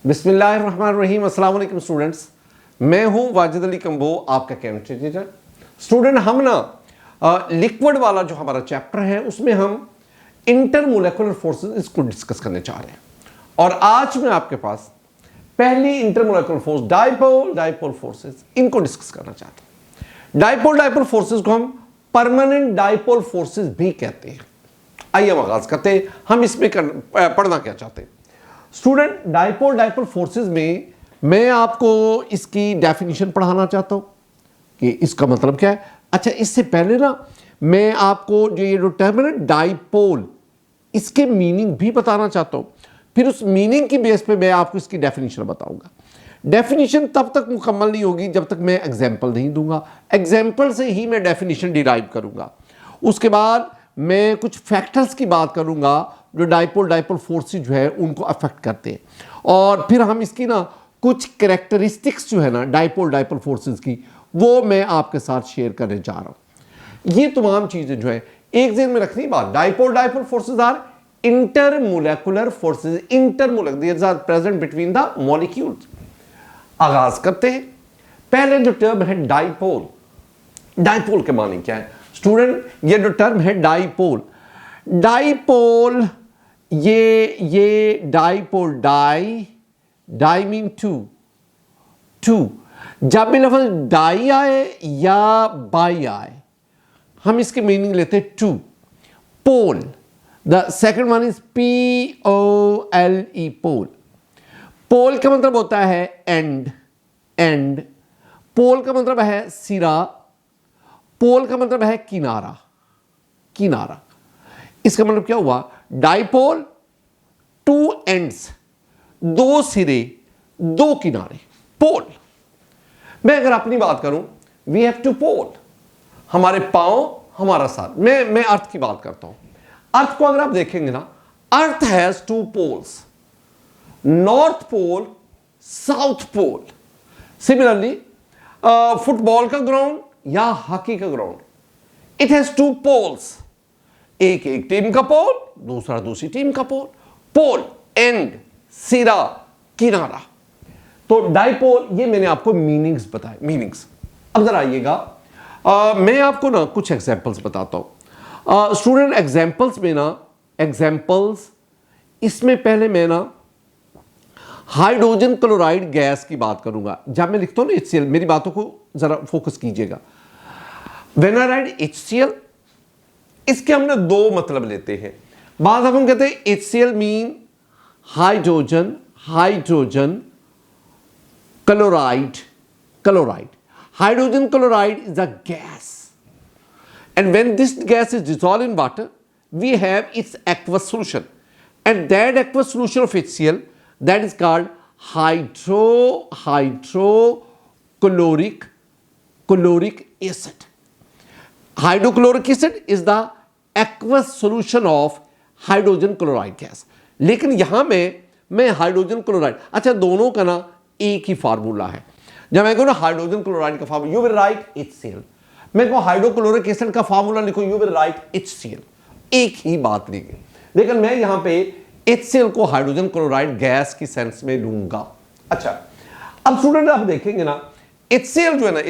बिस्मिल्लाहिर्रहमानिर्रहीम। अस्सलाम वालेकुम स्टूडेंट्स, मैं हूं वाजिद अली कंबो, आपका केमिस्ट्री टीचर। स्टूडेंट, हम ना लिक्विड वाला जो हमारा चैप्टर है उसमें हम इंटरमोलेकुलर फोर्सेस इसको डिस्कस करने चाह रहे हैं। और आज मैं आपके पास पहली इंटरमोलेकुलर फोर्स डाइपोल फोर्सेस इनको डिस्कस करना चाहता हूं। डाइपोल फोर्सेस को हम परमानेंट डाइपोल फोर्सेस भी कहते हैं। आइए हम आगाज करते हैं, हम इसमें पढ़ना क्या चाहते हैं। स्टूडेंट, डाइपोल फोर्सेस में मैं आपको इसकी डेफिनेशन पढ़ाना चाहता हूं कि इसका मतलब क्या है। अच्छा, इससे पहले ना मैं आपको जो ये टर्म है ना डाइपोल, इसके मीनिंग भी बताना चाहता हूं। फिर उस मीनिंग की बेस पे मैं आपको इसकी डेफिनेशन बताऊंगा। डेफिनेशन तब तक मुकम्मल नहीं होगी जब तक मैं एग्जाम्पल नहीं दूंगा। एग्जाम्पल से ही मैं डेफिनेशन डिराइव करूंगा। उसके बाद मैं कुछ फैक्टर्स की बात करूंगा जो डाइपोल फोर्सेस जो है उनको अफेक्ट करते हैं। और फिर हम इसकी ना कुछ कैरेक्टरिस्टिक्स जो है ना डाइपोल फोर्सेस की, वो मैं आपके साथ शेयर करने जा रहा हूं। ये तमाम चीजें जो है एक जहन में रखनी बात, dipole forces are intermolecular forces. Intermolecular are present between the molecules. आगाज करते हैं। पहले जो टर्म है डाइपोल के मानी क्या है स्टूडेंट? ये जो टर्म है डाइपोल ये डाइपोल, डाई मीन टू। जब भी लफ्ज डाई आए या बाई आए, हम इसके मीनिंग लेते हैं two. Pole, the second one is POLE, pole. Pole का मतलब होता है एंड। पोल का मतलब है सिरा। पोल का मतलब है किनारा। इसका मतलब क्या हुआ? डाइपोल, टू एंड्स, दो सिरे, दो किनारे, पोल। मैं अगर अपनी बात करूं, वी हैव टू पोल, हमारे पांव, हमारा साथ। मैं अर्थ की बात करता हूं। अर्थ को अगर आप देखेंगे ना, earth has two poles, north pole, south pole. Similarly football का ग्राउंड या हॉकी का ground, it has two poles. एक टीम का पोल, दूसरा दूसरी टीम का पोल। पोल, एंड, सिरा, किनारा। तो डाइपोल, ये मैंने आपको मीनिंग्स बताए। मीनिंग्स अब जरा आइएगा, मैं आपको ना कुछ एग्जांपल्स बताता हूं। स्टूडेंट, एग्जांपल्स इसमें पहले मैं ना हाइड्रोजन क्लोराइड गैस की बात करूंगा। जब मैं लिखता हूं ना HCl, मेरी बातों को जरा फोकस कीजिएगा। व्हेन आई राइट HCl, इसके हमने दो मतलब लेते हैं। बाद हम कहते हैं HCl mean hydrogen chloride. Hydrogen chloride is a gas, and when this gas is dissolved in water, we have its aqueous solution, and that aqueous solution of HCl, that is called hydrochloric acid. Hydrochloric acid is the aqueous solution of hydrogen chloride gas. लेकिन यहां मैं hydrogen chloride, अच्छा दोनों का ना एक ही formula है। जब मैं कहूँ ना हाइड्रोजन क्लोराइड का formula, you will write HCl। मैं कहूँ हाइड्रोक्लोरिक एसिड का फार्मूला लिखो, यू विल राइट HCl। एक ही बात लिखी, लेकिन मैं यहां पे HCl को हाइड्रोजन क्लोराइड गैस की सेंस में लूंगा। अच्छा, अब स्टूडेंट आप देखेंगे ना HCl जो है ना,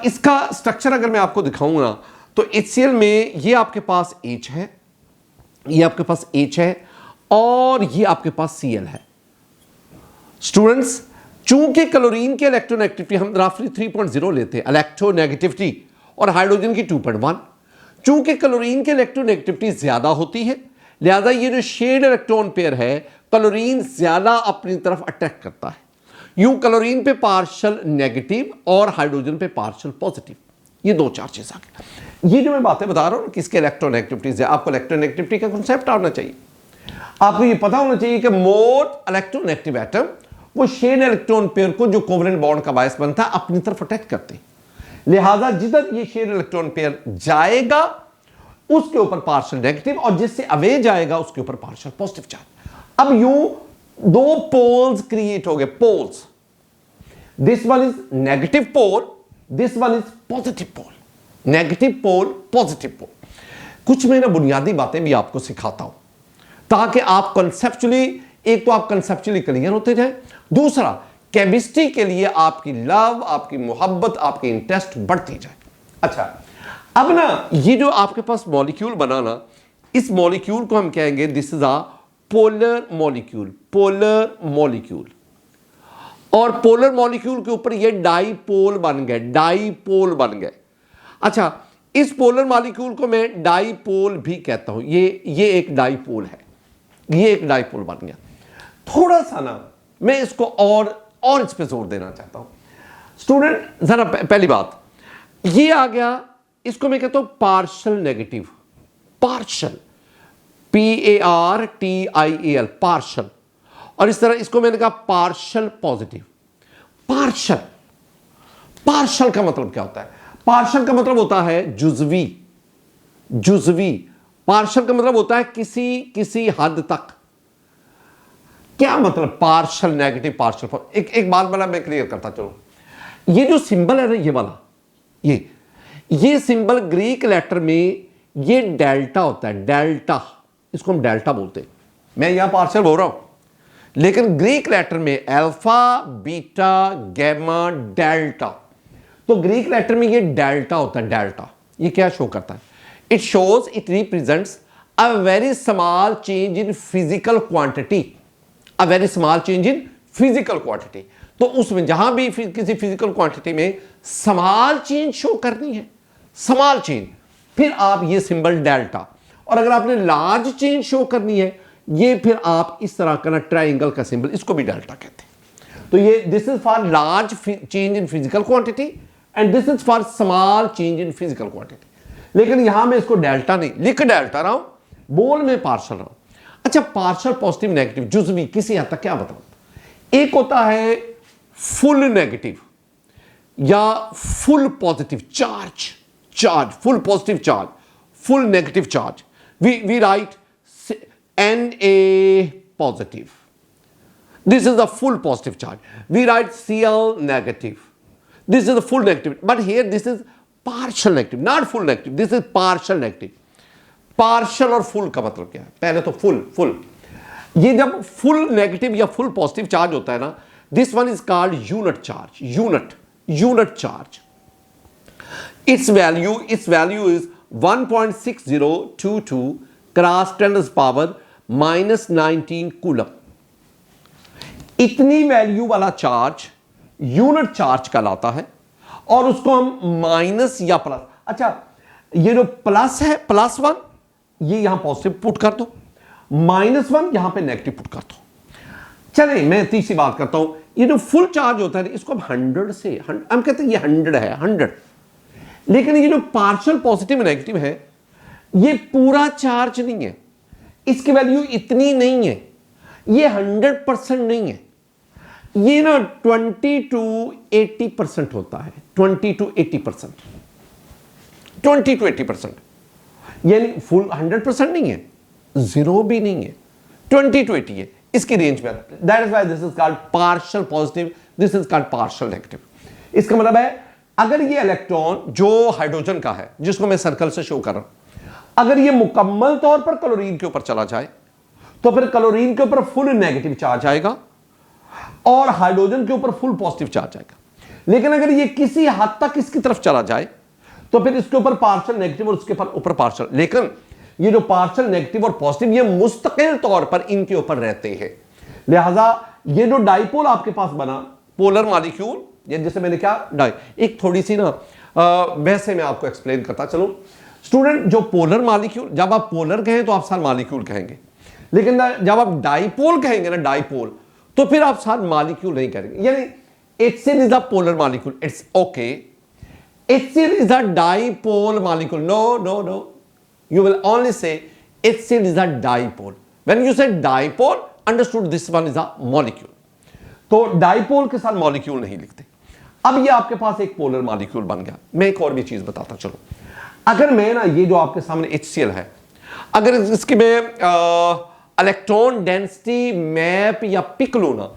इसका स्ट्रक्चर अगर मैं आपको दिखाऊंगा ना, तो HCl में ये आपके पास H है, ये आपके पास H है, और ये आपके पास Cl है। स्टूडेंट्स, चूंकि क्लोरीन की इलेक्ट्रोनेगेटिविटी हम रफली 3.0 लेते हैं इलेक्ट्रोनेगेटिविटी, और हाइड्रोजन की 2.1, चूंकि क्लोरीन की इलेक्ट्रोनेगेटिविटी ज्यादा होती है, लिहाजा ये जो शेड इलेक्ट्रॉन पेयर है क्लोरीन ज्यादा अपनी तरफ अट्रैक्ट करता है। यूं क्लोरीन पे पार्शियल नेगेटिव और हाइड्रोजन पे पार्शियल पॉजिटिव, ये दो चार्जेस आ गए। ये जो मैं बातें बता रहा हूं किसके इलेक्ट्रोनेगेटिविटी से, आपको इलेक्ट्रोनेगेटिविटी का कांसेप्ट आना चाहिए। आपको ये पता होना चाहिए कि मोर इलेक्ट्रोनेगेटिव एटम वो शेड इलेक्ट्रॉन पेयर को जो कोवेलेंट बॉन्ड का बायस बनता है अपनी तरफ अटैक करते हैं। लिहाजा जिधर ये शेड इलेक्ट्रॉन पेयर जाएगा उसके ऊपर पार्शियल नेगेटिव, और जिससे अवे जाएगा उसके ऊपर पार्शियल पॉजिटिव चार्ज। अब यूं दो पोल्स क्रिएट हो गए, poles. This one is negative pole, this one is positive pole. Negative pole, positive pole. कुछ मैं ना बुनियादी बातें भी आपको सिखाता हूं ताकि आप कंसेप्चुअली एक तो आप कंसेप्चुअली क्लियर होते जाए, दूसरा केमिस्ट्री के लिए आपकी लव, आपकी मोहब्बत, आपकी इंटरेस्ट बढ़ती जाए। अच्छा, अब ना ये जो आपके पास मॉलिक्यूल बना ना, इस मॉलिक्यूल को हम कहेंगे this is a polar molecule, polar molecule. और पोलर मॉलिक्यूल के ऊपर ये डाईपोल बन गए, डाईपोल बन गए। अच्छा, इस पोलर मॉलिक्यूल को मैं डाईपोल भी कहता हूं, ये एक डाईपोल है, ये एक डाईपोल बन गया। थोड़ा सा ना मैं इसको और इस पे जोर देना चाहता हूं स्टूडेंट। जरा पहली बात ये आ गया, इसको मैं कहता हूं partial negative, partial, PARTIAL, partial. और इस तरह इसको मैंने कहा पार्शियल पॉजिटिव। पार्शियल, पार्शियल का मतलब क्या होता है? पार्शियल का मतलब होता है जुजवी, जुजवी। पार्शियल का मतलब होता है किसी हद तक। क्या मतलब पार्शियल नेगेटिव, पार्शियल? एक बात बड़ा मैं क्लियर करता चलो। ये जो सिंबल है ना, ये वाला, ये सिंबल ग्रीक लेटर में ये डेल्टा होता है, डेल्टा, इसको हम डेल्टा बोलते हैं। मैं यहां पार्शियल बोल रहा हूं, लेकिन ग्रीक लेटर में अल्फा, बीटा, गैमा, डेल्टा, तो ग्रीक लेटर में ये डेल्टा होता है, डेल्टा। ये क्या शो करता है? It shows, it represents a very small change in physical quantity, a very small change in physical quantity. तो उसमें जहां भी किसी फिजिकल क्वांटिटी में स्मॉल चेंज शो करनी है, स्मॉल चेंज, फिर आप ये सिंबल डेल्टा। और अगर आपने लार्ज चेंज शो करनी है, ये फिर आप इस तरह का ना ट्राइंगल का सिंबल, इसको भी डेल्टा कहते हैं। तो ये this is for large change in physical quantity and this is for small change in physical quantity. लेकिन यहां मैं इसको डेल्टा नहीं लिख, डेल्टा रहा हूं, बोल में पार्शियल रहा हूं। अच्छा, पार्शियल पॉजिटिव नेगेटिव जुजवी किसी हद तक क्या मतलब? एक होता है फुल नेगेटिव या full positive charge, full positive charge, full negative charge. We write Na positive. This is the full positive charge. We write Cl negative. This is the full negative. But here this is partial negative, not full negative. This is partial negative. Partial और full का मतलब क्या है? पहले तो full, ये जब full negative या फुल पॉजिटिव चार्ज होता है ना, this one is called unit charge, unit charge. its value is 1.6022 cross 10⁻⁻⁻19 coulomb. इतनी वैल्यू वाला चार्ज यूनिट चार्ज कहलाता है, और उसको हम माइनस या प्लस, अच्छा ये जो प्लस है, +1, ये यहां पॉजिटिव पुट कर दो, -1 यहां पे नेगेटिव पुट कर दो। चले मैं तीसरी बात करता हूं, ये जो फुल चार्ज होता है इसको हम 100 से, हम कहते हैं ये 100 है, 100। लेकिन ये जो पार्शियल पॉजिटिव नेगेटिव है, ये पूरा चार्ज नहीं है, इसकी वैल्यू इतनी नहीं है, ये 100% नहीं है, ये ना 20 to 80% होता है, 20 to 80%, 20 to 80%, यानी फुल 100% नहीं है, 0 भी नहीं है, 20 to 80 है, इसकी रेंज में। That is why this is called partial positive, this is called partial negative. इसका मतलब है अगर ये इलेक्ट्रॉन जो हाइड्रोजन का है, जिसको मैं सर्कल से शो कर रहा हूं, अगर ये मुकम्मल तौर पर क्लोरीन के ऊपर चला जाए, तो फिर क्लोरीन के ऊपर फुल नेगेटिव चार्ज आएगा और हाइड्रोजन के ऊपर फुल पॉजिटिव चार्ज आएगा। लेकिन अगर ये किसी हद तक इसकी तरफ चला जाए, तो फिर इसके ऊपर पार्शियल नेगेटिव और उसके ऊपर पार्शियल। लेकिन ये जो पार्शियल नेगेटिव और पॉजिटिव, ये मुस्तकिल तौर पर इनके ऊपर रहते हैं। लिहाजा ये जो डाइपोल आपके पास बना, पोलर मॉलिक्यूल, ये जैसे मैंने क्या एक थोड़ी सी ना वैसे मैं आपको एक्सप्लेन करता चलो स्टूडेंट। जो पोलर मॉलिक्यूल, जब आप पोलर कहें तो आप साथ मॉलिक्यूल कहेंगे, लेकिन जब आप डाइपोल कहेंगे ना, डाइपोल, तो फिर आप साथ मॉलिक्यूल नहीं कहेंगे। यानी HCl is a polar molecule, it's okay, HCl is a dipole molecule. No. You will only say HCl is a dipole. When you say dipole, understood this one is a molecule. तो dipole के साथ molecule नहीं लिखते। अब ये आपके पास एक polar molecule बन गया। मैं एक और भी चीज बताता चलो। अगर मैं ना ये जो आपके सामने HCl है, अगर इसकी मैं इलेक्ट्रॉन डेंसिटी मैप या पिक लूं ना,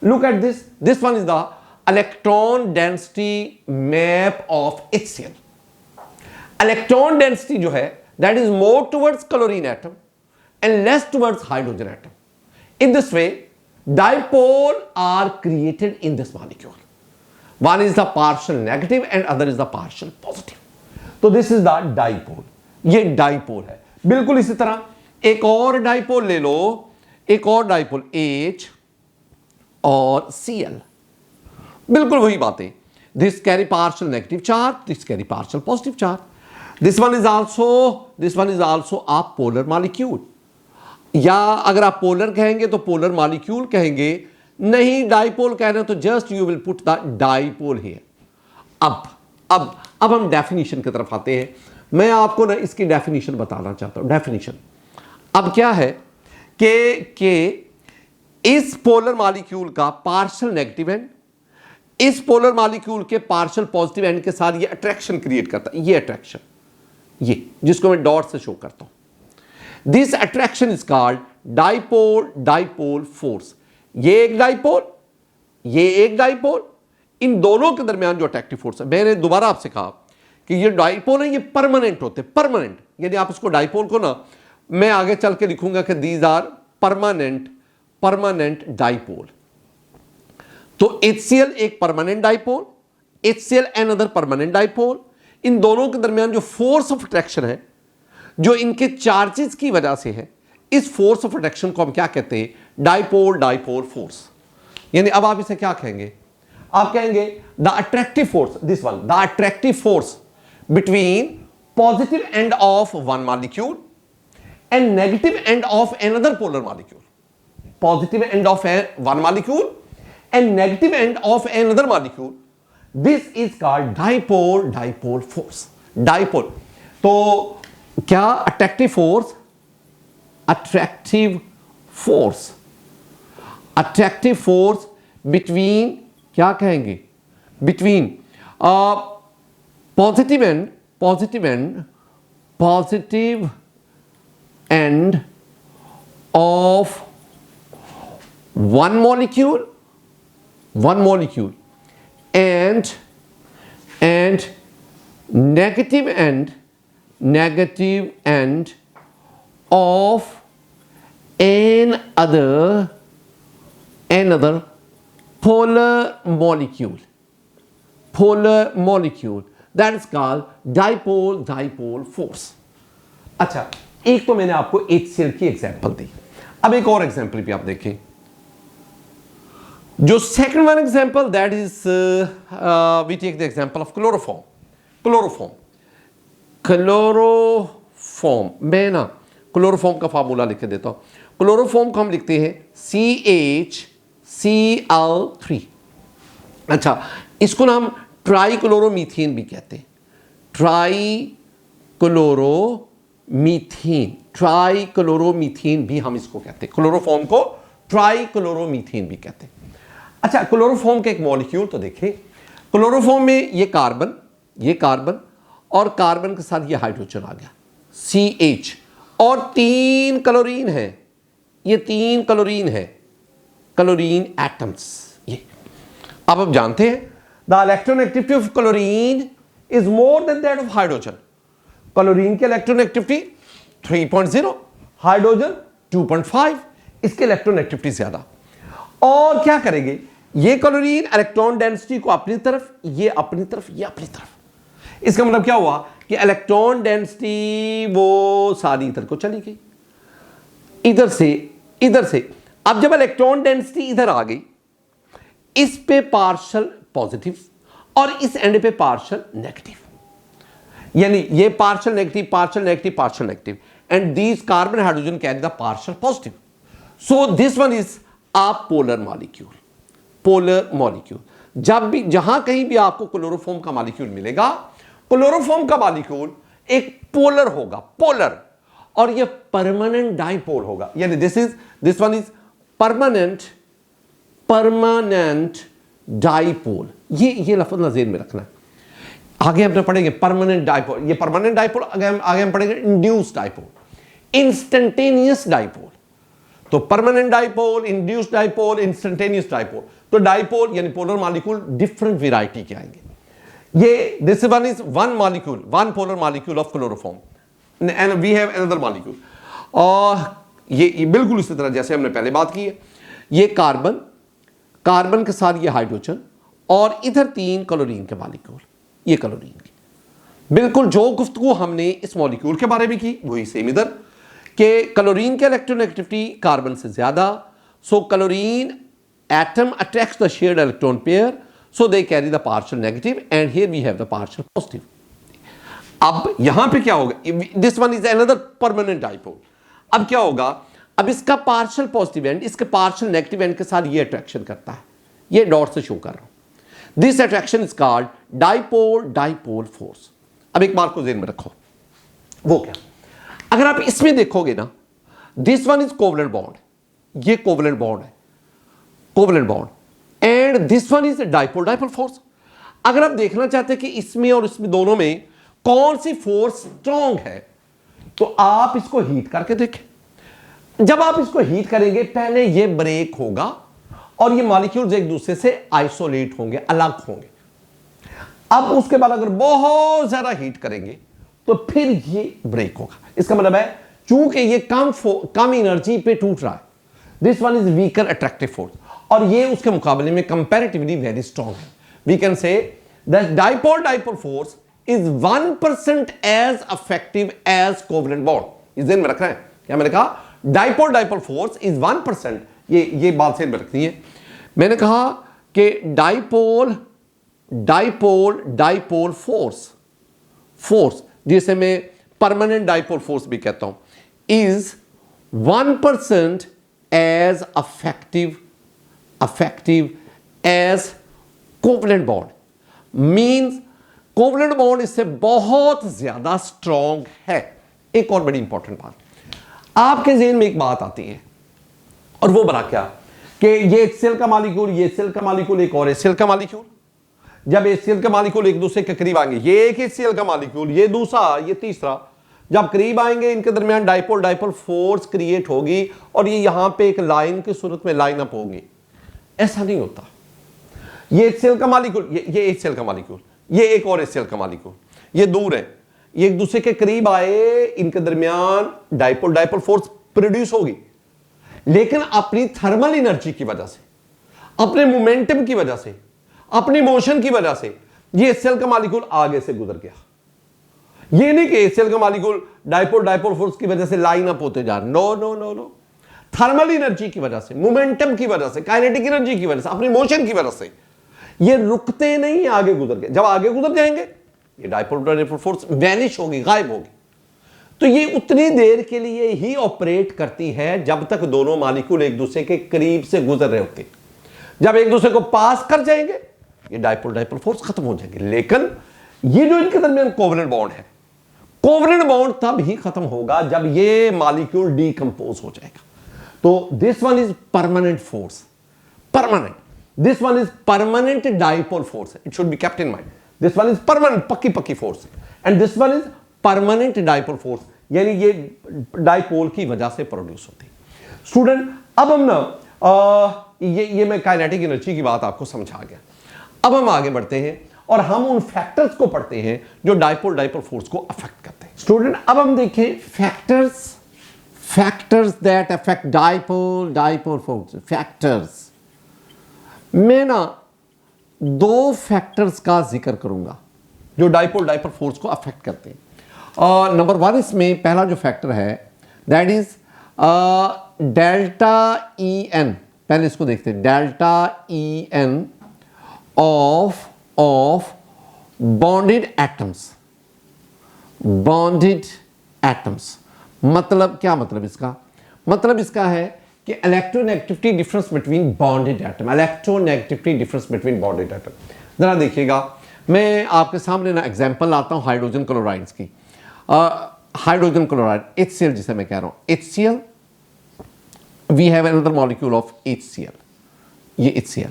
look at this one is the electron density map of HCl. Electron density जो है, that is more towards chlorine atom and less towards hydrogen atom. In this way, dipole are created in this molecule. One is the partial negative and other is the partial positive. तो this is the dipole. ये dipole है. बिल्कुल इसी तरह एक और dipole ले लो, एक और dipole H और Cl. बिल्कुल वही बातें. This carry partial negative charge, this carry partial positive charge. This one is also a polar molecule. या अगर आप पोलर कहेंगे तो पोलर मॉलिक्यूल कहेंगे, नहीं डाइपोल कह रहे हो तो just you will put the dipole here. अब हम डेफिनेशन की तरफ आते हैं. मैं आपको ना इसकी डेफिनेशन बताना चाहता हूं. डेफिनेशन अब क्या है कि इस पोलर मॉलिक्यूल का पार्शियल नेगेटिव एंड इस पोलर मॉलिक्यूल के पार्शियल पॉजिटिव एंड के साथ ये अट्रैक्शन क्रिएट करता है. ये अट्रैक्शन, ये जिसको मैं डॉट से शो करता हूं, this attraction is called dipole force. ये एक डाइपोल, ये एक डाइपोल, इन दोनों के दरमियान जो अट्रैक्टिव फोर्स है. मैंने दोबारा आपसे कहा कि ये डाइपोल है, ये परमानेंट होते हैं. परमानेंट यानी आप इसको डाइपोल को ना मैं आगे चल के लिखूंगा कि दीज आर परमानेंट डाइपोल. तो HCl एक permanent dipole, HCl another permanent dipole. इन दोनों के दरमियान जो फोर्स ऑफ अट्रैक्शन है, जो इनके चार्जेस की वजह से है, इस फोर्स ऑफ अट्रैक्शन को हम क्या कहते हैं? Dipole force. यानी अब आप इसे क्या कहेंगे? आप कहेंगे the attractive force, this one, the attractive force between positive end of one molecule and negative end of another polar molecule. Positive end of one molecule and negative end of another molecule, this is called dipole force. Dipole तो क्या? Attractive force between, क्या कहेंगे? Between positive end of one molecule and negative end of another polar molecule. That is called dipole force. अच्छा, एक तो मैंने आपको HCl की एग्जांपल दी. अब एक और एग्जांपल भी आप देखें. जो second one example, that is we take the example of chloroform. मैं ना क्लोरोफॉर्म का फार्मूला लिख के देता हूं. क्लोरोफॉर्म को हम लिखते हैं CHCl3. अच्छा, इसको ना हम ट्राइक्लोरोमीथेन भी कहते हैं. ट्राइक्लोरोमीथेन भी हम इसको कहते हैं. क्लोरोफॉर्म को ट्राइक्लोरोमीथेन भी कहते हैं. अच्छा, क्लोरोफॉर्म का एक मॉलिक्यूल तो देखें. क्लोरोफॉर्म में ये कार्बन और कार्बन के साथ ये हाइड्रोजन आ गया CH, और 3 क्लोरीन है. ये 3 क्लोरीन है, क्लोरीन एटम्स. ये अब आप जानते हैं the electronegativity of chlorine is more than that of hydrogen. Chlorine की इलेक्ट्रोनेगेटिविटी 3.0, हाइड्रोजन 2.5. इसके इलेक्ट्रोनेगेटिविटी ज्यादा. और क्या करेंगे? ये क्लोरीन इलेक्ट्रॉन डेंसिटी को अपनी तरफ, ये अपनी तरफ, ये अपनी तरफ. इसका मतलब क्या हुआ कि इलेक्ट्रॉन डेंसिटी वो सारी इधर को चली गई, इधर से. अब जब इलेक्ट्रॉन डेंसिटी इधर आ गई, इस पे पार्शियल पॉजिटिव और इस एंड पे पार्शियल नेगेटिव. यानी ये partial negative and these carbon hydrogen carry the partial positive. So this one is a polar molecule. जब भी जहां कहीं भी आपको क्लोरोफॉर्म का मॉलिक्यूल मिलेगा, क्लोरोफॉर्म का मॉलिक्यूल एक पोलर होगा, पोलर, और ये परमानेंट डाइपोल होगा. यानी this one is permanent dipole. ये लफ्ज नज़र में रखना है. आगे हम पढ़ेंगे परमानेंट डाइपोल. ये परमानेंट डाइपोल आगे हम पढ़ेंगे इंड्यूस्ड डाइपोल, इंस्टेंटेनियस डाइपोल. तो permanent dipole, induced dipole, instantaneous dipole. तो डाइपोल यानी पोलर मॉलिक्यूल डिफरेंट वैरायटी के आएंगे. ये this one is one polar molecule of chloroform, and we have another molecule. और ये बिल्कुल इसी तरह जैसे हमने पहले बात की है, ये कार्बन, कार्बन के साथ ये हाइड्रोजन और इधर 3 क्लोरीन के मॉलिक्यूल, ये क्लोरीन की। बिल्कुल जो गुफ्तगू हमने इस मॉलिक्यूल के बारे में की वही सेम इधर, कि क्लोरीन की इलेक्ट्रोनेगेटिविटी कार्बन से ज्यादा, so chlorine atom attracts the shared electron pair, so they carry the partial negative and here we have the partial positive. अब यहां पे क्या होगा, this one is another permanent dipole. अब क्या होगा, अब इसका पार्शियल पॉजिटिव एंड इसके पार्शियल नेगेटिव एंड के साथ ये अट्रैक्शन करता है, ये डॉट से शो कर रहा हूं। This attraction is called dipole dipole force. अब एक बात को ज़हन में रखो, वो क्या, अगर आप इसमें देखोगे ना, this one is covalent bond, ये कोवलेंट बॉन्ड है, covalent bond, and this one is dipole dipole force. अगर आप देखना चाहते हैं कि इसमें और इसमें दोनों में कौन सी फोर्स स्ट्रॉन्ग है, तो आप इसको हीट करके देखें। जब आप इसको हीट करेंगे, पहले ये ब्रेक होगा और ये मॉलिक्यूल्स एक दूसरे से आइसोलेट होंगे, अलग होंगे। अब उसके बाद अगर बहुत ज्यादा हीट करेंगे तो फिर ये ब्रेक होगा। इसका मतलब है चूंकि ये कम एनर्जी पे टूट रहा है, this one is weaker attractive force, और ये उसके मुकाबले में कंपैरेटिवली वेरी स्ट्रॉन्ग है। We can say that dipole dipole force is 1% as effective as covalent bond। इस दिन में रखना है क्या, मैंने कहा डाइपोल डाइपोल फोर्स इज 1%, ये बात से रखनी है। मैंने कहा कि डाइपोल डाइपोल डाइपोल फोर्स जिसे मैं परमानेंट डाइपोल फोर्स भी कहता हूं, is 1% as effective as covalent bond। Means covalent bond इससे बहुत ज्यादा स्ट्रॉन्ग है। एक और बड़ी इंपॉर्टेंट बात, आपके ज़हन में एक बात आती है, और वो बड़ा क्या कि ये HCl का मॉलिक्यूल, ये HCl का मॉलिक्यूल, एक और HCl का मॉलिक्यूल, जब HCl का मॉलिक्यूल एक दूसरे के करीब आएंगे, ये एक HCl का मॉलिक्यूल, ये दूसरा, ये तीसरा, जब करीब आएंगे इनके दरमियान डाइपोल डाइपोल फोर्स क्रिएट होगी और ये यहां पे एक लाइन की सूरत में लाइन अप होगी। ऐसा नहीं होता, ये HCl का मॉलिक्यूल, ये HCl का मॉलिक्यूल, ये एक और HCl का मॉलिक्यूल, ये दूर है, ये एक दूसरे के करीब आए, इनके दरमियान डाइपोल डाइपोल फोर्स प्रोड्यूस होगी, लेकिन अपनी थर्मल एनर्जी की वजह से, अपने मोमेंटम की वजह से, अपनी मोशन की वजह से ये HCl का मॉलिक्यूल आगे से गुजर गया। ये नहीं कि HCl का मॉलिक्यूल डाइपोल डाइपोल फोर्स की वजह से लाइन अप होते जा रहे, no no no no, thermal energy की वजह से, मोमेंटम की वजह से, काइनेटिक एनर्जी की वजह से, अपनी मोशन की वजह से ये रुकते नहीं, आगे गुजर गए। जब आगे गुजर जाएंगे ये डाइपोल डाइपोल फोर्स वैनिश होगी, गायब होगी। तो ये उतनी देर के लिए ही ऑपरेट करती है जब तक दोनों मॉलिक्यूल एक दूसरे के करीब से गुजर रहे होते। जब एक दूसरे को पास कर जाएंगे ये डाइपोल डाइपोल फोर्स खत्म हो जाएंगे। लेकिन ये जो इनके दरमियान कोवलेंट बॉन्ड है, कोवलेंट बॉन्ड तब ही खत्म होगा जब ये मॉलिक्यूल डीकंपोज हो जाएगा। तो this one is permanent force, permanent. This one is permanent dipole force. It should be kept in mind. This one is permanent, पक्की force, and this one is permanent dipole force, यानी ये dipole की वजह से produce होती है। Student, अब हम ना ये मैं काइनेटिक एनर्जी की बात आपको समझा गया। अब हम आगे बढ़ते हैं और हम उन फैक्टर्स को पढ़ते हैं जो डाइपोल डाइपोल फोर्स को अफेक्ट करते हैं। स्टूडेंट, अब हम देखें factors that affect dipole dipole force. Factors मैं ना 2 फैक्टर्स का जिक्र करूंगा जो डाइपोल डाइपोल फोर्स को अफेक्ट करते हैं। नंबर 1 इसमें पहला जो फैक्टर है दैट इज डेल्टा EN। पहले इसको देखते हैं, delta EN of bonded atoms. मतलब क्या मतलब इसका? मतलब इसका है कि electronegativity difference between bonded atom, electronegativity difference between bonded atom. जरा देखिएगा, मैं आपके सामने ना एग्जांपल लाता हूं हाइड्रोजन क्लोराइड्स की। हाइड्रोजन क्लोराइड HCl जिसे मैं कह रहा हूं, HCl, we have another molecule of HCl, ये HCl,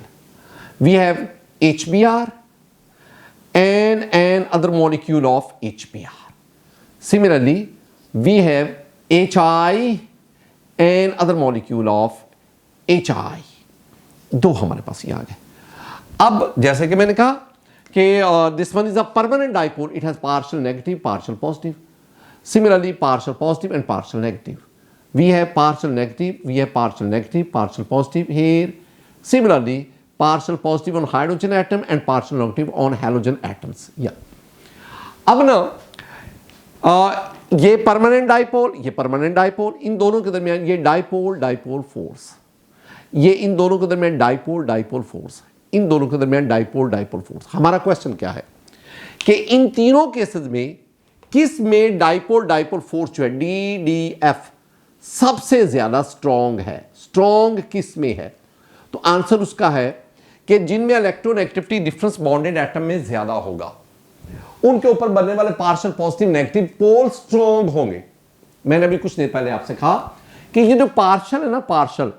we have HBr and an other molecule of HBr. Similarly, we have HI and other molecule of HI. 2 हमारे पास ये आ गए। अब जैसे कि मैंने कहा कि this one is a permanent dipole, it has partial negative, partial positive. Similarly partial positive and partial negative. we have partial negative, we have partial negative, partial positive here. Similarly, partial positive on hydrogen atom and partial negative on halogen atoms. Yeah. अब ना ये permanent dipole, ये permanent dipole, इन दोनों के दरमियान ये dipole dipole force, ये इन दोनों के दरमियान डाइपोल डाइपोल फोर्स, इन दोनों के दरमियान डाइपोल डाइपोल फोर्स। हमारा क्वेश्चन क्या है कि इन तीनों केसेस में किस में डाइपोल डाइपोल फोर्स जो है DDF सबसे ज्यादा स्ट्रॉन्ग है, स्ट्रॉन्ग किस में है? तो आंसर उसका है कि जिनमें electron activity difference bonded atom में ज्यादा होगा, उनके ऊपर बनने वाले partial positive negative pole strong होंगे। मैंने अभी कुछ देर पहले आपसे कहा कि ये जो पार्शियल है ना, पार्शियल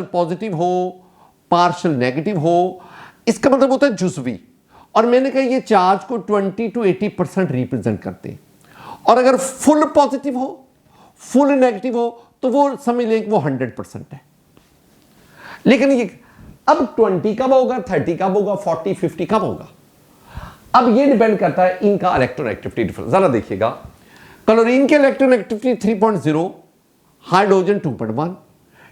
पॉजिटिव हो, पार्शियल नेगेटिव हो, इसका मतलब होता है जुज़वी। और मैंने कहा ये चार्ज को 20 to 80% रिप्रेजेंट करते हैं। और अगर फुल पॉजिटिव हो, फुल नेगेटिव हो, तो वो समझ लें कि वो 100% है। लेकिन ये अब 20 कब होगा, 30 कब होगा, 40 50 कब होगा? अब ये डिपेंड करता है इनका इलेक्ट्रॉन एक्टिविटी डिफरेंस। जरा देखिएगा, क्लोरीन के इलेक्ट्रॉन एक्टिविटी 3.0, हाइड्रोजन 2.1,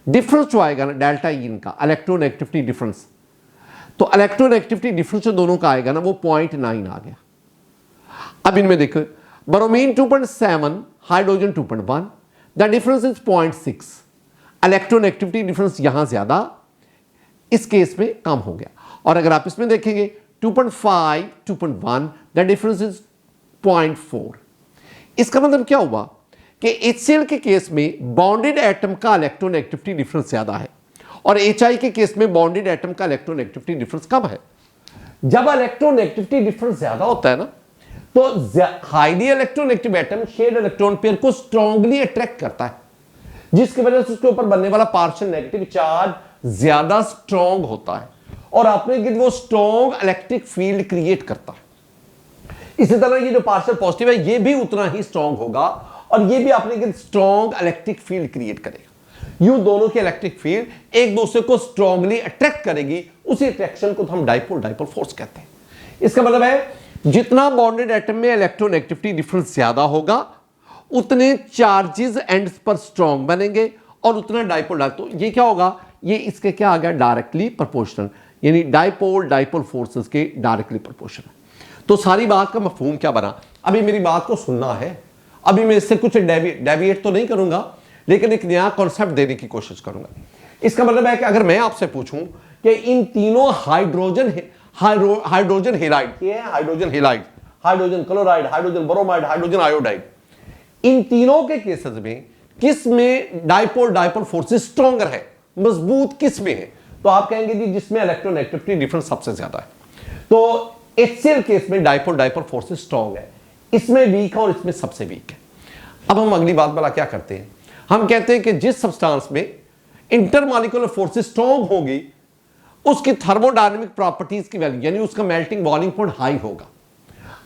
डिफरेंस जो आएगा ना डेल्टा ई इनका इलेक्ट्रॉन एक्टिविटी डिफरेंस, तो इलेक्ट्रॉन एक्टिविटी डिफरेंस जो दोनों का आएगा ना वो 0.9 आ गया। अब इनमें देखो, bromine 2.7, hydrogen 2.1, the difference is 0.6। Electron activity difference यहां ज्यादा, इस केस में कम हो गया। और अगर आप इसमें देखेंगे 2.5, 2.1, द डिफरेंस इज 0.4। इसका मतलब क्या हुआ कि HCl के केस में बॉन्डेड एटम का इलेक्ट्रॉन एक्टिविटी डिफरेंस ज्यादा है और HI के केस में बॉन्डेड एटम का इलेक्ट्रॉन एक्टिविटी डिफरेंस कम है। जब इलेक्ट्रॉन एक्टिविटी डिफरेंस ज्यादा होता है ना, तो highly electron active atom shared electron pair को स्ट्रांगली अट्रैक्ट करता है, जिसकी वजह से उसके ऊपर बनने वाला पार्शियल नेगेटिव चार्ज ज्यादा स्ट्रांग होता है और आपने कि वो स्ट्रांग इलेक्ट्रिक फील्ड क्रिएट करता है। इसी तरह ये जो पार्शियल पॉजिटिव है ये भी उतना ही स्ट्रांग होगा और ये भी आपने कि स्ट्रांग इलेक्ट्रिक फील्ड क्रिएट करेगा। यूं दोनों की इलेक्ट्रिक फील्ड एक दूसरे को स्ट्रांगली अट्रैक्ट करेगी, उसी अट्रैक्शन को तो हम डाइपोल डाइपोल फोर्स कहते हैं। इसका मतलब है जितना बॉन्डेड एटम में इलेक्ट्रॉन एक्टिविटी डिफरेंस ज्यादा होगा उतने चार्जेस एंड्स पर स्ट्रांग बनेंगे और उतना डाइपोल डाइपोल। ये क्या होगा, ये इसके क्या आ गया, डायरेक्टली प्रोपोर्शनल, यानी डाइपोल डाइपोल फोर्सेस के डायरेक्टली प्रोपोर्शनल। तो सारी बात का मफहूम क्या बना? अभी मेरी बात को सुनना है, अभी मैं इससे कुछ डेविएट तो नहीं करूंगा, लेकिन एक नया कॉन्सेप्ट देने की कोशिश करूंगा। इसका मतलब है कि अगर मैं आपसे पूछूं कि इन तीनों हाइड्रोजन हेलाइड, ये है hydrogen halide, hydrogen chloride, hydrogen bromide, hydrogen iodide, इन तीनों के केसेस में किस में डाइपोल डाइपोल फोर्सेस स्ट्रॉन्गर है, मजबूत किस में है? तो आप कहेंगे जी जिसमें इलेक्ट्रॉन एक्टिविटी डिफरेंस सबसे ज्यादा है। तो HCl केस में डाइपोल डाइपोल फोर्सेस स्ट्रॉन्ग है, इसमें वीक है और इसमें सबसे वीक है। अब हम अगली बात वाला क्या करते हैं, हम कहते हैं कि जिस सब्सटेंस में इंटरमॉलिक्यूलर फोर्सेस स्ट्रॉन्ग होगी उसकी थर्मोडायनेमिक प्रॉपर्टीज की वैल्यू यानी उसका मेल्टिंग बॉइलिंग पॉइंट हाई होगा।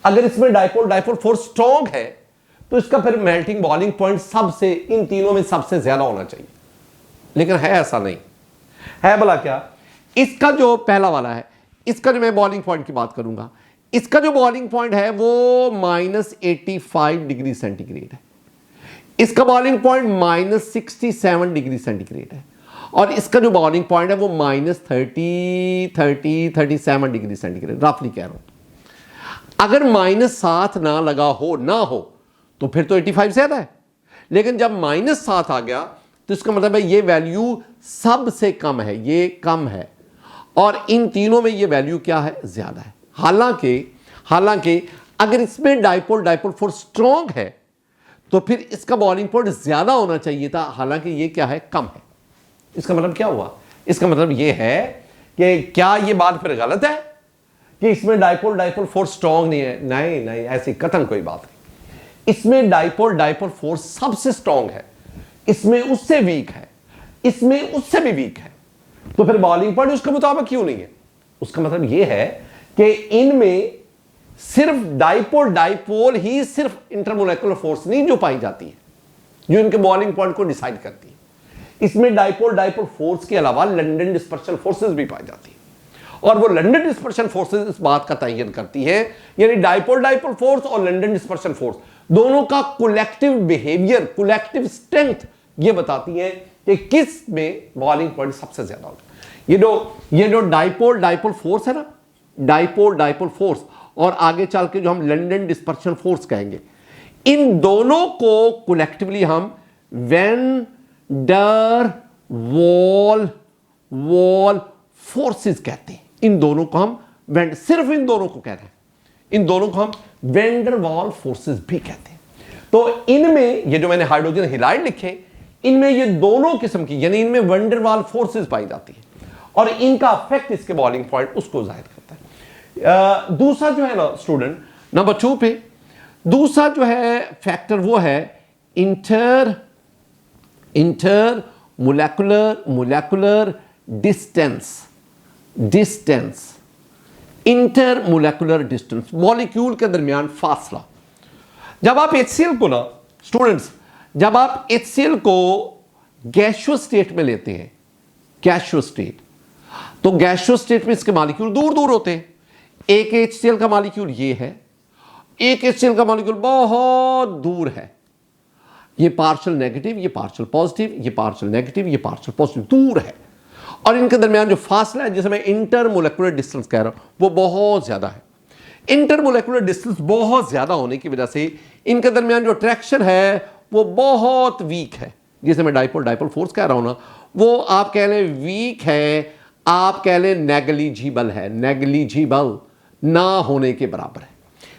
अगर इसमें डाइपोल डाइपोल फोर्स स्ट्रॉन्ग है तो इसका फिर मेल्टिंग बॉइलिंग पॉइंट सबसे इन तीनों में सबसे ज्यादा होना चाहिए, लेकिन है ऐसा नहीं है। भला क्या? इसका जो पहला वाला है, इसका जो मैं बॉइलिंग पॉइंट की बात करूंगा, इसका जो बॉइलिंग पॉइंट है वो -85 डिग्री सेंटीग्रेड है, इसका बॉइलिंग पॉइंट -67 डिग्री सेंटीग्रेड है और इसका जो बॉइलिंग पॉइंट है वो -37 डिग्री सेंटीग्रेड, रफली कह रहा हूं। अगर -7 ना लगा हो ना हो तो फिर तो 85 ज्यादा है, लेकिन जब -7 आ गया तो इसका मतलब है ये वैल्यू सबसे कम है, ये कम है और इन तीनों में ये वैल्यू क्या है, ज्यादा है। हालांकि अगर इसमें डाइपोल डाइपोल फोर्स स्ट्रॉन्ग है तो फिर इसका बॉइलिंग पॉइंट ज्यादा होना चाहिए था, हालांकि ये क्या है, कम है। इसका मतलब क्या हुआ? इसका मतलब ये है कि क्या ये बात फिर गलत है कि इसमें डाइपोल डाइपोल फोर्स स्ट्रॉन्ग नहीं है? नहीं, ऐसी कतन कोई बात नहीं। इसमें डाइपोल डाइपोल फोर्स सबसे स्ट्रॉन्ग है, इसमें उससे वीक है, इसमें उससे भी वीक है, तो फिर बॉइलिंग पॉइंट उसके मुताबिक क्यों नहीं है? उसका मतलब यह है कि इनमें सिर्फ डाइपोल डाइपोल ही सिर्फ इंटरमोलेकुलर फोर्स नहीं जो पाई जाती है जो इनके बॉइलिंग पॉइंट को डिसाइड करती है, इसमें डाइपोल डाइपोल फोर्स के अलावा लंडन डिस्पर्शन फोर्सेस भी पाई जाती है और वो लंडन डिस्पर्शन फोर्सेस इस बात का तयन करती है, यानी डाइपोल डाइपोल फोर्स और लंडन डिस्पर्शन फोर्स दोनों का कोलेक्टिव बिहेवियर, कोलेक्टिव स्ट्रेंथ ये बताती है कि किस में बॉइलिंग पॉइंट सबसे ज्यादा होगा। ये जो डाइपोल डाइपोल फोर्स है ना, डाइपोल डाइपोल फोर्स, और आगे चल के जो हम लंदन डिस्पर्शन फोर्स कहेंगे, इन दोनों को कोलेक्टिवली हम वैन डर वॉल फोर्सेस कहते हैं। इन दोनों को हम सिर्फ इन दोनों को कह रहे हैं, इन दोनों को हम वैन वॉल फोर्सेस भी कहते हैं। तो इनमें ये जो मैंने हाइड्रोजन हैलाइड लिखे, इनमें ये दोनों किस्म की, यानी इनमें वैन डर वाल फोर्सेस पाई जाती है और इनका इफेक्ट इसके बॉइलिंग पॉइंट उसको जाहिर करता है। दूसरा जो है ना स्टूडेंट, नंबर 2 पे दूसरा जो है फैक्टर वो है inter molecular distance, inter molecular distance, molecule के दरमियान फासला। जब आप HCl को ना स्टूडेंट्स, जब आप HCl को गैसियस स्टेट में लेते हैं, गैसियस स्टेट, तो गैसियस स्टेट में इसके मॉलिक्यूल दूर दूर होते हैं। एक HCl का मॉलिक्यूल ये है, एक HCl का मॉलिक्यूल बहुत दूर है, ये पार्शियल नेगेटिव, ये पार्शियल पॉजिटिव, ये पार्शियल नेगेटिव, ये पार्शियल पॉजिटिव, दूर है। और इनके दरमियान जो फासला है, जिसे मैं इंटरमोलेकुलर डिस्टेंस कह रहा हूं, वो बहुत ज्यादा है। इंटरमोलेकुलर डिस्टेंस बहुत ज्यादा होने की वजह से इनके दरमियान जो अट्रैक्शन है वो बहुत वीक है। जिसे मैं डाइपोल डाइपोल फोर्स कह रहा हूं ना, वो आप कह लें वीक है, आप कह लें नेग्लिजिबल है, नेग्लिजिबल ना होने के बराबर है।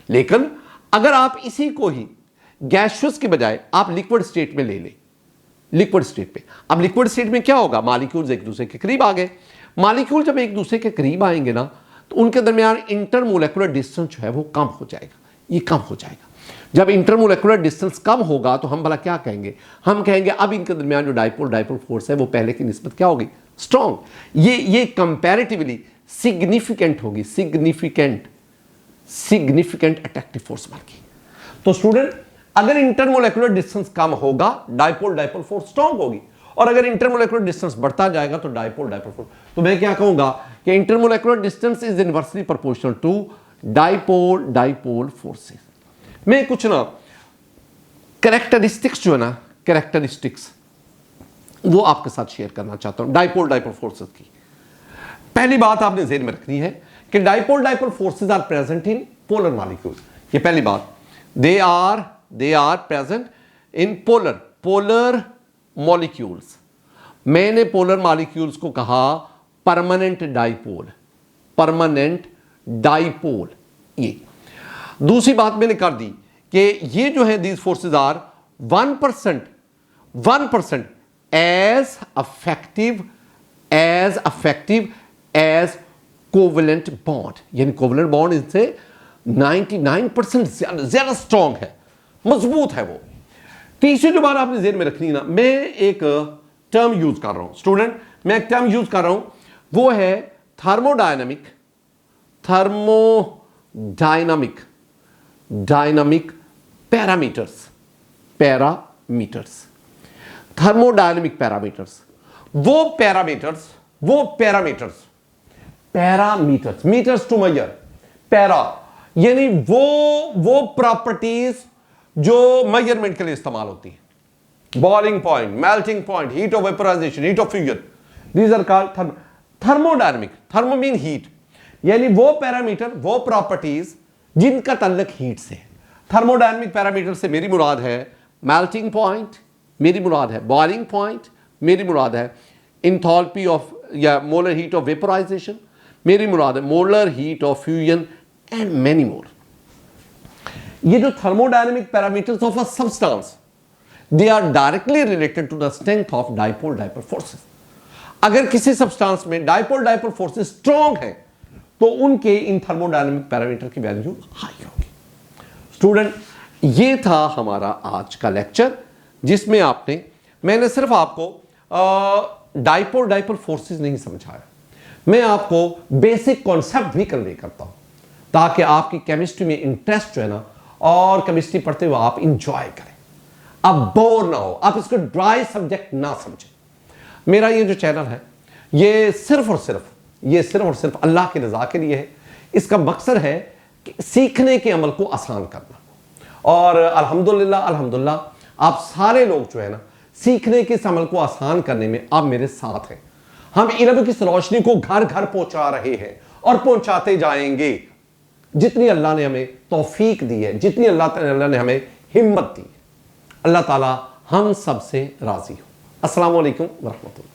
लेकिन अगर आप इसी को ही गैसियस के बजाय आप लिक्विड स्टेट में ले लें, लिक्विड स्टेट पे, अब लिक्विड स्टेट में क्या होगा, मॉलिक्यूल्स एक दूसरे के करीब आ गए। मॉलिक्यूल जब एक दूसरे के करीब आएंगे ना, तो उनके दरमियान इंटरमोलेकुलर डिस्टेंस जो है वो कम हो जाएगा, ये कम हो जाएगा। जब इंटरमोलेकुलर डिस्टेंस कम होगा तो हम भला क्या कहेंगे, हम कहेंगे अब इनके दरमियान जो डाइपोल डाइपोल फोर्स है वो पहले की निस्बत क्या होगी, स्ट्रॉन्ग, ये कंपैरेटिवली सिग्निफिकेंट होगी, सिग्निफिकेंट अट्रैक्टिव फोर्स बन गई। तो स्टूडेंट, अगर इंटरमोलेकुलर डिस्टेंस कम होगा, डाइपोल डाइपोल फोर्स स्ट्रॉन्ग होगी, और अगर इंटरमोलेकुलर डिस्टेंस बढ़ता जाएगा तो डाइपोल डाइपोल फोर्स। तो मैं क्या कहूंगा कि intermolecular distance is inversely proportional to dipole dipole forces. मैं कुछ ना कैरेक्टरिस्टिक्स जो है ना, कैरेक्टरिस्टिक्स वो आपके साथ शेयर करना चाहता हूं डाइपोल डाइपोल फोर्सेस की। पहली बात आपने ज़हन में रखनी है कि dipole dipole forces are present in polar molecules. ये पहली बात, they are present in polar molecules. मैंने पोलर मॉलिक्यूल्स को कहा परमानेंट डाइपोल। ये दूसरी बात मैंने कर दी कि ये जो है these forces are 1% as effective as covalent bond, यानी कोवेलेंट बॉन्ड इनसे 99% ज्यादा स्ट्रॉन्ग है, मजबूत है वो। तीसरी जो बात आपने जेहन में रखनी है ना, मैं एक टर्म यूज कर रहा हूं स्टूडेंट, मैं एक टर्म यूज कर रहा हूं, वो है थर्मोडायनामिक पैरामीटर्स। थर्मोडायनामिक पैरामीटर्स, वो parameters, meters to measure, para यानी वो प्रॉपर्टीज जो मेजरमेंट के लिए इस्तेमाल होती है, boiling point, melting point, heat of vaporisation, heat of fusion, these are called thermodynamic. Thermo mean heat, यानी वो पैरामीटर, वो प्रॉपर्टीज जिनका ताल्लुक हीट से है। थर्मोडायनामिक पैरामीटर से मेरी मुराद है मेल्टिंग पॉइंट, मेरी मुराद है बॉइलिंग पॉइंट, मेरी मुराद है इंथैल्पी ऑफ या मोलर हीट ऑफ वेपोराइजेशन, मेरी मुराद है molar heat of fusion and many more. ये जो thermodynamic parameters of a substance, they are directly related to the strength of dipole dipole forces. अगर किसी सब्सटेंस में डाइपोल डाइपोल फोर्सेस स्ट्रॉन्ग है तो उनके इन थर्मोडायनामिक पैरामीटर की वैल्यू हाई होगी। स्टूडेंट, ये था हमारा आज का लेक्चर, जिसमें मैंने सिर्फ आपको डाइपोल डाइपोल फोर्सेस नहीं समझाया, मैं आपको बेसिक कॉन्सेप्ट भी कन्वे करता हूं ताकि आपकी केमिस्ट्री में इंटरेस्ट जो है ना, और केमिस्ट्री पढ़ते हुए आप इंजॉय करें, आप बोर ना हो, आप इसको ड्राई सब्जेक्ट ना समझें। मेरा ये जो चैनल है ये सिर्फ और सिर्फ अल्लाह की रजा के लिए है। इसका मकसद है कि सीखने के अमल को आसान करना, और अल्हम्दुलिल्लाह अल्हम्दुलिल्लाह आप सारे लोग जो है ना सीखने के इस अमल को आसान करने में आप मेरे साथ हैं। हम इल्म की इस रोशनी को घर घर पहुंचा रहे हैं और पहुंचाते जाएंगे जितनी अल्लाह ने हमें तौफीक दी है, जितनी अल्लाह ने हमें हिम्मत दी। अल्लाह ताला हम सब से राजी हो। अस्सलाम वालेकुम व रहमतुल्लाह।